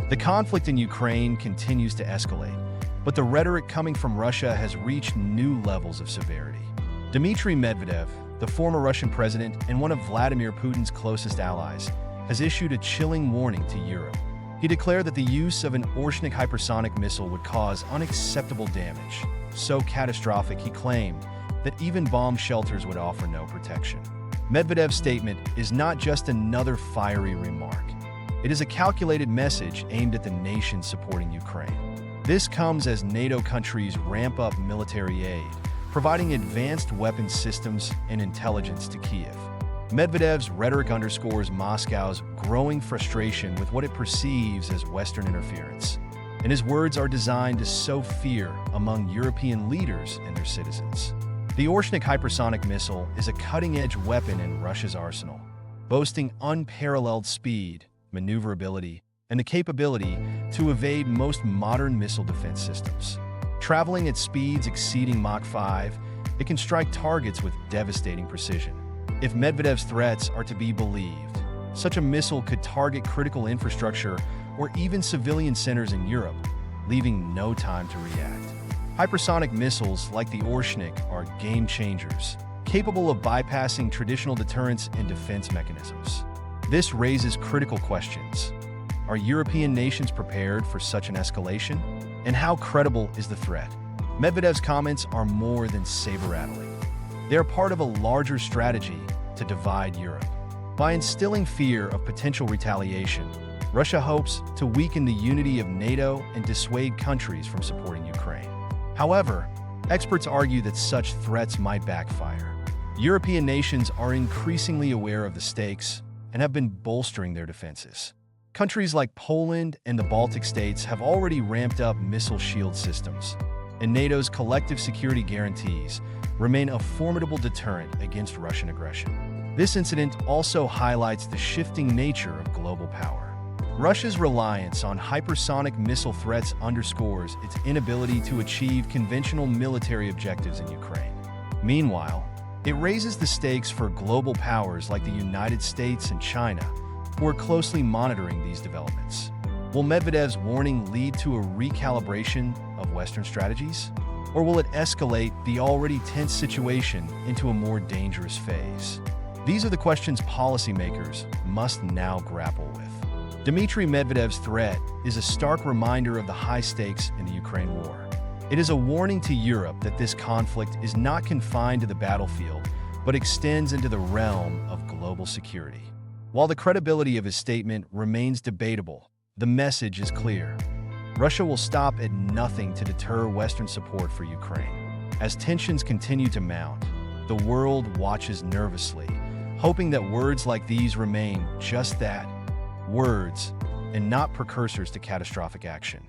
The conflict in Ukraine continues to escalate, but the rhetoric coming from Russia has reached new levels of severity. Dmitry Medvedev, the former Russian president and one of Vladimir Putin's closest allies, has issued a chilling warning to Europe. He declared that the use of an Oreshnik hypersonic missile would cause unacceptable damage, so catastrophic he claimed that even bomb shelters would offer no protection. Medvedev's statement is not just another fiery remark. It is a calculated message aimed at the nations supporting Ukraine. This comes as NATO countries ramp up military aid, providing advanced weapons systems and intelligence to Kyiv. Medvedev's rhetoric underscores Moscow's growing frustration with what it perceives as Western interference, and his words are designed to sow fear among European leaders and their citizens. The Oreshnik hypersonic missile is a cutting-edge weapon in Russia's arsenal, boasting unparalleled speed, maneuverability, and the capability to evade most modern missile defense systems. Traveling at speeds exceeding Mach 5, it can strike targets with devastating precision. If Medvedev's threats are to be believed, such a missile could target critical infrastructure or even civilian centers in Europe, leaving no time to react. Hypersonic missiles like the Oreshnik are game changers, capable of bypassing traditional deterrence and defense mechanisms. This raises critical questions. Are European nations prepared for such an escalation? And how credible is the threat? Medvedev's comments are more than saber-rattling. They are part of a larger strategy to divide Europe. By instilling fear of potential retaliation, Russia hopes to weaken the unity of NATO and dissuade countries from supporting Ukraine. However, experts argue that such threats might backfire. European nations are increasingly aware of the stakes and have been bolstering their defenses. Countries like Poland and the Baltic states have already ramped up missile shield systems, and NATO's collective security guarantees remain a formidable deterrent against Russian aggression. This incident also highlights the shifting nature of global power. Russia's reliance on hypersonic missile threats underscores its inability to achieve conventional military objectives in Ukraine. Meanwhile, it raises the stakes for global powers like the United States and China, who are closely monitoring these developments. Will Medvedev's warning lead to a recalibration of Western strategies? Or will it escalate the already tense situation into a more dangerous phase? These are the questions policymakers must now grapple with. Dmitry Medvedev's threat is a stark reminder of the high stakes in the Ukraine war. It is a warning to Europe that this conflict is not confined to the battlefield, but extends into the realm of global security. While the credibility of his statement remains debatable, the message is clear. Russia will stop at nothing to deter Western support for Ukraine. As tensions continue to mount, the world watches nervously, hoping that words like these remain just that, words, and not precursors to catastrophic action.